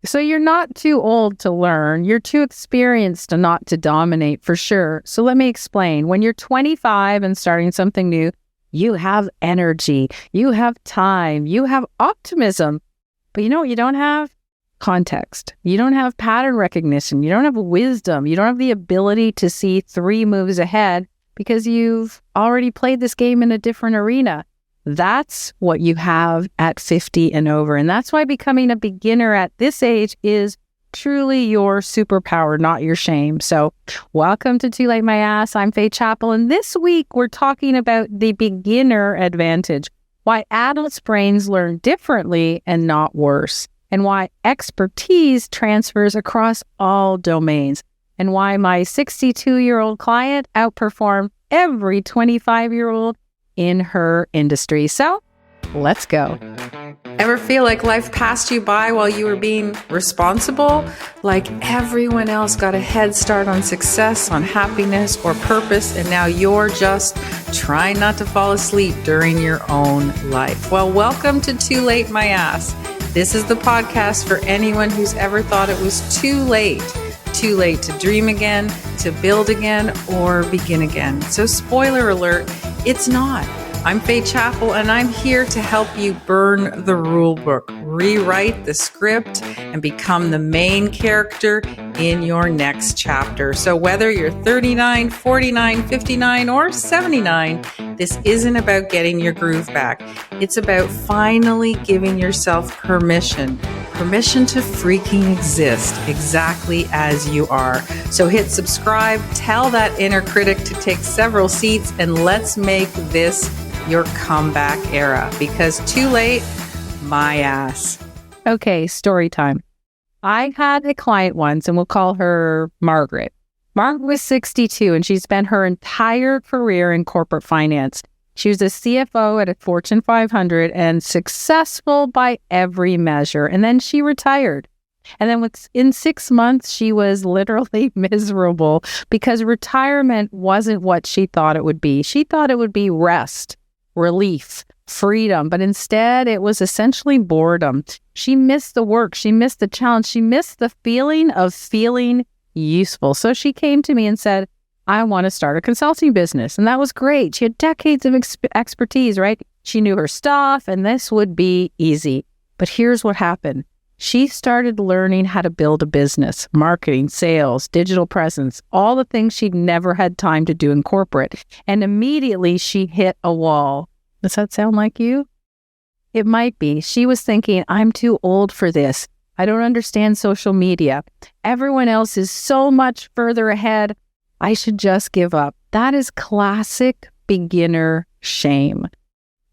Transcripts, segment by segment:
So you're not too old to learn. You're too experienced to not to dominate, for sure. So let me explain. When you're 25 and starting something new, you have energy, you have time, you have optimism. But you know what you don't have? Context. You don't have pattern recognition. You don't have wisdom. You don't have the ability to see 3 moves ahead because you've already played this game in a different arena. That's what you have at 50 and over. And that's why becoming a beginner at this age is truly your superpower, not your shame. So welcome to Too Late My Ass. I'm Faye Chappell. And this week we're talking about the beginner advantage, why adults' brains learn differently and not worse, and why expertise transfers across all domains, and why my 62-year-old client outperformed every 25-year-old in her industry. So let's go. Ever feel like life passed you by while you were being responsible? Like everyone else got a head start on success, on happiness or purpose, and now you're just trying not to fall asleep during your own life. Well, welcome to Too Late My Ass. This is the podcast for anyone who's ever thought it was too late to dream again, to build again, or begin again. So spoiler alert, it's not. I'm Faye Chappell, and I'm here to help you burn the rule book, rewrite the script, and become the main character in your next chapter. So whether you're 39, 49, 59, or 79, this isn't about getting your groove back. It's about finally giving yourself permission to freaking exist exactly as you are. So hit subscribe, tell that inner critic to take several seats, and let's make this your comeback era, because too late, my ass. Okay, story time. I had a client once, and we'll call her Margaret. Margaret was 62, and she spent her entire career in corporate finance. She was a CFO at a Fortune 500 and successful by every measure. And then she retired. And then in 6 months, she was literally miserable because retirement wasn't what she thought it would be. She thought it would be rest, relief, freedom, but instead it was essentially boredom. She missed the work. She missed the challenge. She missed the feeling of feeling useful. So she came to me and said, I want to start a consulting business. And that was great. She had decades of expertise, right? She knew her stuff, and this would be easy. But here's what happened. She started learning how to build a business, marketing, sales, digital presence, all the things she'd never had time to do in corporate. And immediately she hit a wall. Does that sound like you? It might be. She was thinking, I'm too old for this. I don't understand social media. Everyone else is so much further ahead. I should just give up. That is classic beginner shame.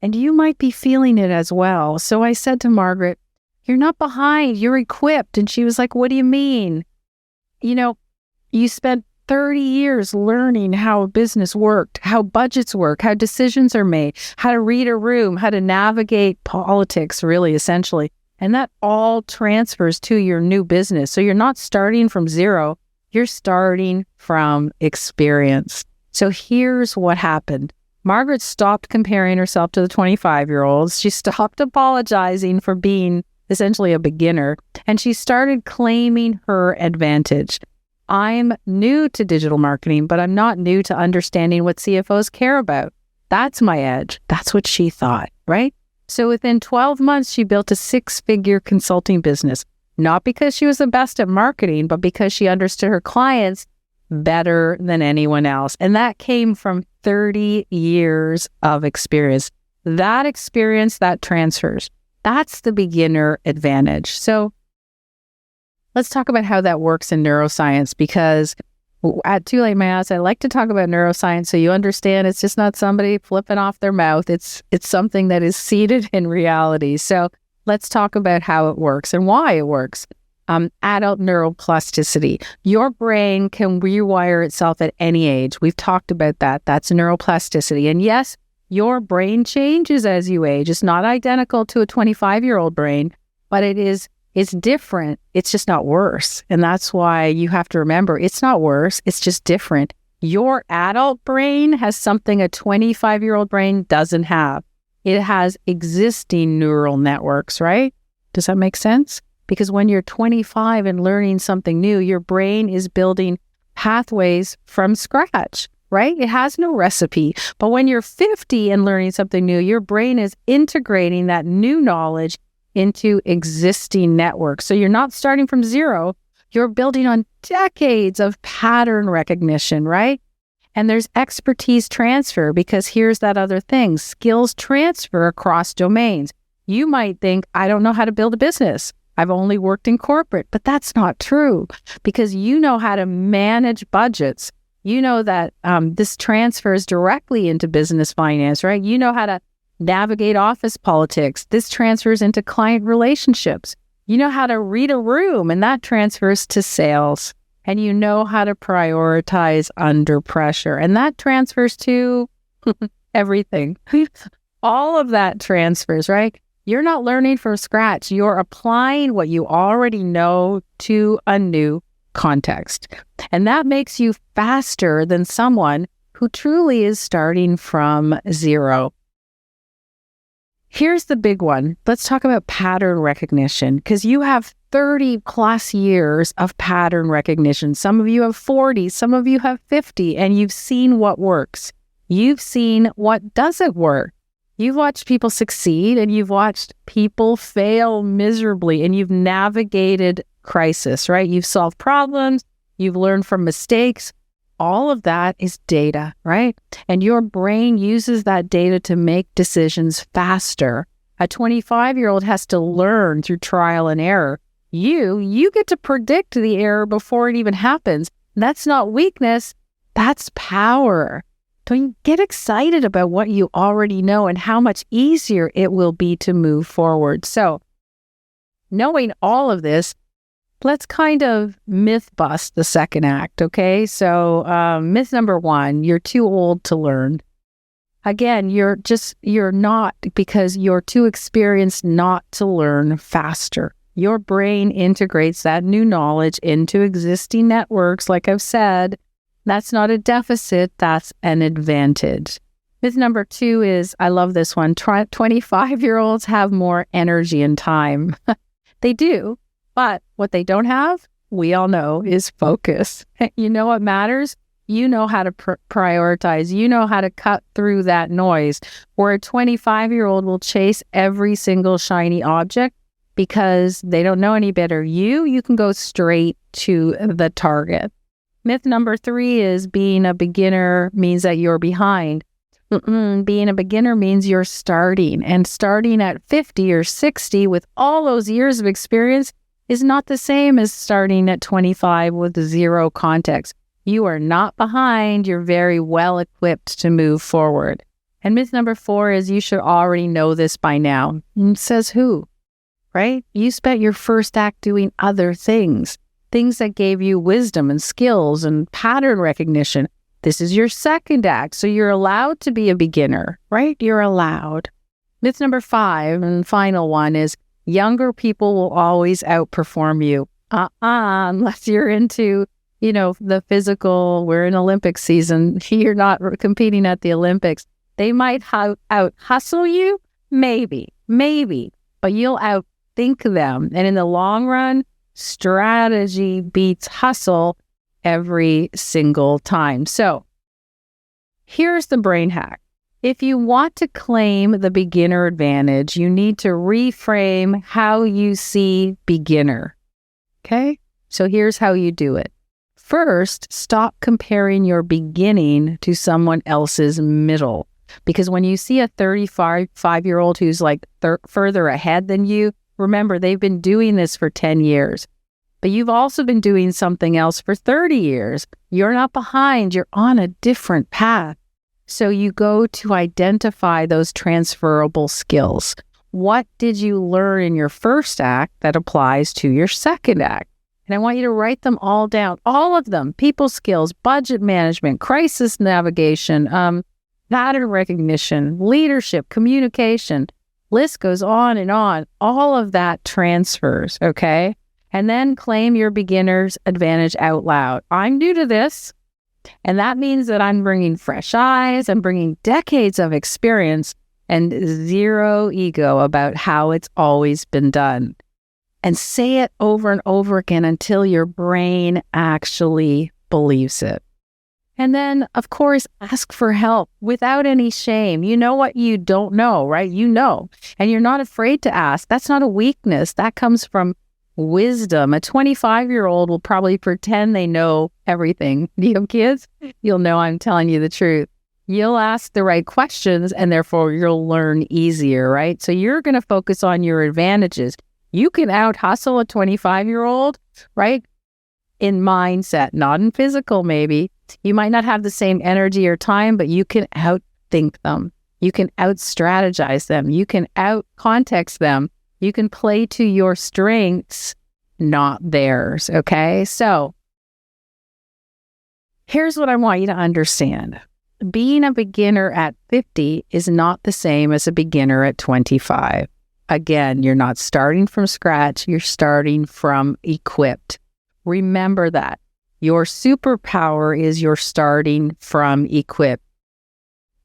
And you might be feeling it as well. So I said to Margaret, you're not behind, you're equipped. And she was like, what do you mean? You know, you spent 30 years learning how a business worked, how budgets work, how decisions are made, how to read a room, how to navigate politics, really, essentially. And that all transfers to your new business. So you're not starting from zero. You're starting from experience. So here's what happened. Margaret stopped comparing herself to the 25-year-olds. She stopped apologizing for being essentially a beginner, and she started claiming her advantage. I'm new to digital marketing, but I'm not new to understanding what CFOs care about. That's my edge. That's what she thought, right? So within 12 months, she built a 6-figure consulting business. Not because she was the best at marketing, but because she understood her clients better than anyone else. And that came from 30 years of experience. That experience, that transfers. That's the beginner advantage. So let's talk about how that works in neuroscience, because at Too Late My Ass, I like to talk about neuroscience so you understand it's just not somebody flipping off their mouth. It's something that is seated in reality. So let's talk about how it works and why it works. Adult neuroplasticity. Your brain can rewire itself at any age. We've talked about that. That's neuroplasticity. And yes, your brain changes as you age. It's not identical to a 25-year-old brain, but it's different. It's just not worse. And that's why you have to remember, it's not worse. It's just different. Your adult brain has something a 25-year-old brain doesn't have. It has existing neural networks, right? Does that make sense? Because when you're 25 and learning something new, your brain is building pathways from scratch, right? It has no recipe. But when you're 50 and learning something new, your brain is integrating that new knowledge into existing networks. So you're not starting from zero. You're building on decades of pattern recognition, right? And there's expertise transfer, because here's that other thing. Skills transfer across domains. You might think, I don't know how to build a business. I've only worked in corporate, but that's not true, because you know how to manage budgets. You know that this transfers directly into business finance, right? You know how to navigate office politics. This transfers into client relationships. You know how to read a room, and that transfers to sales. And you know how to prioritize under pressure, and that transfers to everything. All of that transfers, right? You're not learning from scratch. You're applying what you already know to a new context. And that makes you faster than someone who truly is starting from zero. Here's the big one. Let's talk about pattern recognition, because you have 30 plus years of pattern recognition. Some of you have 40, some of you have 50, and you've seen what works. You've seen what doesn't work. You've watched people succeed, and you've watched people fail miserably, and you've navigated crisis, right? You've solved problems, you've learned from mistakes. All of that is data, right? And your brain uses that data to make decisions faster. A 25-year-old has to learn through trial and error. You get to predict the error before it even happens. That's not weakness, that's power. Don't you get excited about what you already know and how much easier it will be to move forward. So, knowing all of this, let's kind of myth bust the second act, okay? So myth number one, you're too old to learn. Again, you're not, because you're too experienced not to learn faster. Your brain integrates that new knowledge into existing networks, like I've said. That's not a deficit, that's an advantage. Myth number two is, I love this one, 25-year-olds have more energy and time. They do. But what they don't have, we all know, is focus. You know what matters? You know how to prioritize. You know how to cut through that noise. Where a 25-year-old will chase every single shiny object because they don't know any better. You can go straight to the target. Myth number three is being a beginner means that you're behind. Being a beginner means you're starting. And starting at 50 or 60 with all those years of experience is not the same as starting at 25 with zero context. You are not behind. You're very well equipped to move forward. And myth number four is you should already know this by now. Says who? Right? You spent your first act doing other things that gave you wisdom and skills and pattern recognition. This is your second act, so you're allowed to be a beginner, right? You're allowed. Myth number five, and final one, is younger people will always outperform you. Unless you're into, the physical, we're in Olympic season, you're not competing at the Olympics. They might out-hustle you, maybe, but you'll outthink them. And in the long run, strategy beats hustle every single time. So here's the brain hack. If you want to claim the beginner advantage, you need to reframe how you see beginner. Okay? So here's how you do it. First, stop comparing your beginning to someone else's middle. Because when you see a 35-year-old who's like further ahead than you, remember, they've been doing this for 10 years. But you've also been doing something else for 30 years. You're not behind. You're on a different path. So you go to identify those transferable skills. What did you learn in your first act that applies to your second act? And I want you to write them all down, all of them. People skills, budget management, crisis navigation, pattern recognition, leadership, communication. List goes on and on. All of that transfers, okay? And then claim your beginner's advantage out loud. I'm new to this. And that means that I'm bringing fresh eyes, I'm bringing decades of experience and zero ego about how it's always been done. and say it over and over again until your brain actually believes it. And then, of course, ask for help without any shame. You know what you don't know, right? You know, and you're not afraid to ask. That's not a weakness. That comes from wisdom. A 25-year-old will probably pretend they know everything. You have kids? You'll know I'm telling you the truth. You'll ask the right questions and therefore you'll learn easier, right? So you're going to focus on your advantages. You can out-hustle a 25-year-old, right? In mindset, not in physical maybe. You might not have the same energy or time, but you can outthink them. You can out-strategize them. You can out-context them. You can play to your strengths, not theirs, okay? So here's what I want you to understand. Being a beginner at 50 is not the same as a beginner at 25. Again, you're not starting from scratch. You're starting from equipped. Remember that. Your superpower is you're starting from equipped.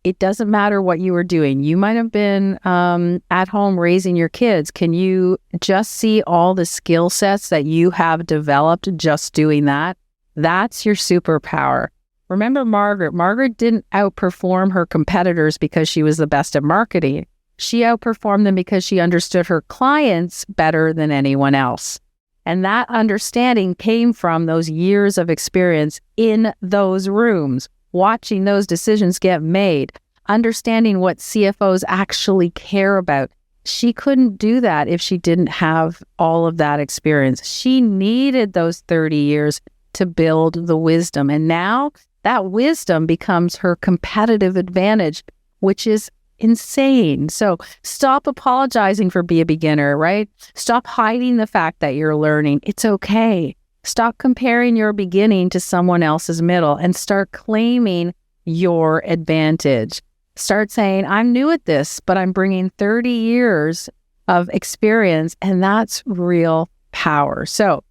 It doesn't matter what you were doing. You might have been at home raising your kids. Can you just see all the skill sets that you have developed just doing that? That's your superpower. Remember Margaret. Margaret didn't outperform her competitors because she was the best at marketing. She outperformed them because she understood her clients better than anyone else. And that understanding came from those years of experience in those rooms, watching those decisions get made, understanding what CFOs actually care about. She couldn't do that if she didn't have all of that experience. She needed those 30 years to build the wisdom. And now that wisdom becomes her competitive advantage, which is insane. So stop apologizing for being a beginner, right? Stop hiding the fact that you're learning. It's okay. Stop comparing your beginning to someone else's middle and start claiming your advantage. Start saying, I'm new at this, but I'm bringing 30 years of experience, and that's real power. So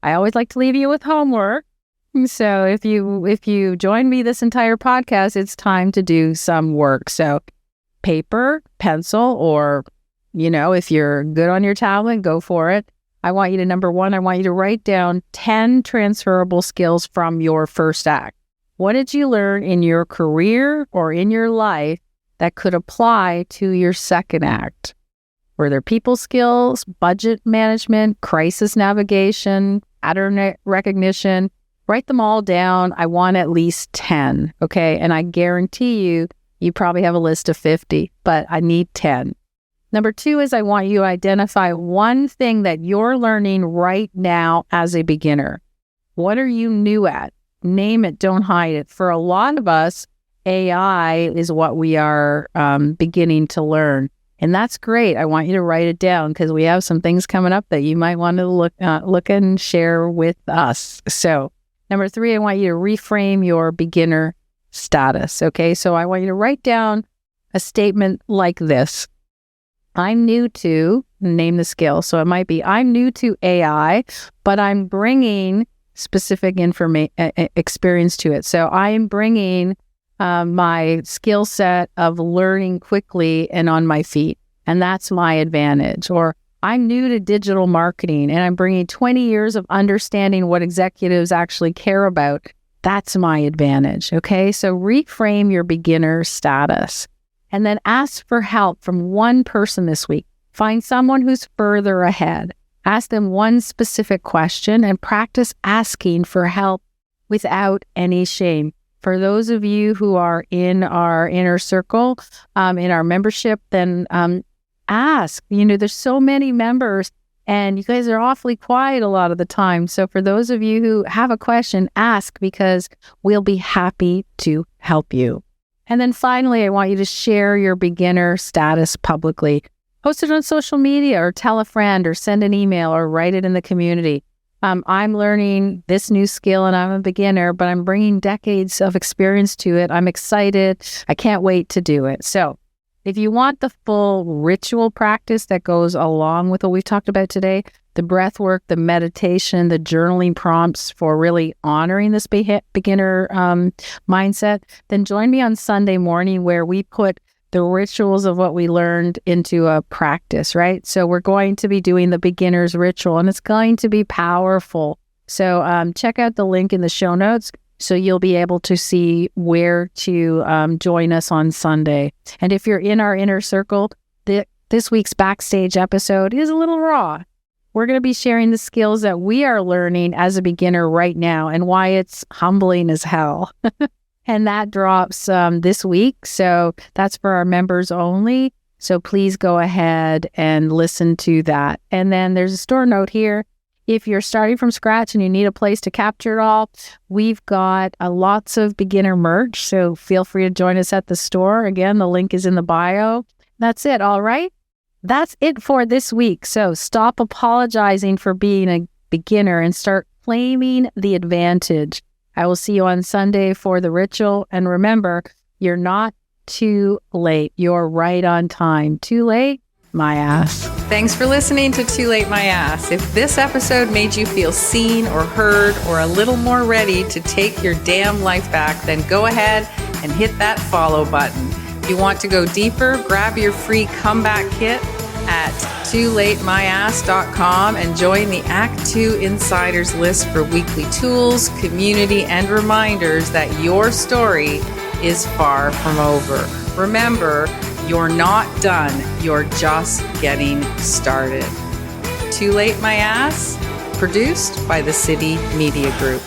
I always like to leave you with homework. So if you join me this entire podcast, it's time to do some work. So paper, pencil, or, if you're good on your tablet, go for it. I want you to, number one, I want you to write down 10 transferable skills from your first act. What did you learn in your career or in your life that could apply to your second act? Were there people skills, budget management, crisis navigation, pattern recognition? Write them all down. I want at least 10, okay? And I guarantee you probably have a list of 50, but I need 10. Number two is I want you to identify one thing that you're learning right now as a beginner. What are you new at? Name it, don't hide it. For a lot of us, AI is what we are beginning to learn. And that's great. I want you to write it down because we have some things coming up that you might want to look and share with us. So number three, I want you to reframe your beginner status. Okay, so I want you to write down a statement like this. I'm new to, name the skill. So it might be, I'm new to AI, but I'm bringing specific experience to it. So I'm bringing my skill set of learning quickly and on my feet. And that's my advantage. Or I'm new to digital marketing and I'm bringing 20 years of understanding what executives actually care about. That's my advantage. Okay. So reframe your beginner status and then ask for help from one person this week. Find someone who's further ahead. Ask them one specific question and practice asking for help without any shame. For those of you who are in our inner circle, in our membership, then ask. There's so many members and you guys are awfully quiet a lot of the time. So for those of you who have a question, ask because we'll be happy to help you. And then finally, I want you to share your beginner status publicly. Post it on social media or tell a friend or send an email or write it in the community. I'm learning this new skill and I'm a beginner, but I'm bringing decades of experience to it. I'm excited. I can't wait to do it. So if you want the full ritual practice that goes along with what we've talked about today, the breath work, the meditation, the journaling prompts for really honoring this beginner mindset, then join me on Sunday morning where we put the rituals of what we learned into a practice, right? So we're going to be doing the beginner's ritual, and it's going to be powerful. So check out the link in the show notes so you'll be able to see where to join us on Sunday. And if you're in our inner circle, this week's backstage episode is a little raw. We're going to be sharing the skills that we are learning as a beginner right now and why it's humbling as hell. And that drops this week. So that's for our members only. So please go ahead and listen to that. And then there's a store note here. If you're starting from scratch and you need a place to capture it all, we've got lots of beginner merch. So feel free to join us at the store. Again, the link is in the bio. That's it. All right. That's it for this week. So stop apologizing for being a beginner and start claiming the advantage. I will see you on Sunday for the ritual. And remember, you're not too late. You're right on time. Too late? My ass. Thanks for listening to Too Late My Ass. If this episode made you feel seen or heard or a little more ready to take your damn life back, then go ahead and hit that follow button. If you want to go deeper, grab your free comeback kit at toolatemyass.com and join the Act 2 Insiders list for weekly tools, community, and reminders that your story is far from over. Remember, you're not done. You're just getting started. Too Late My Ass, produced by the City Media Group.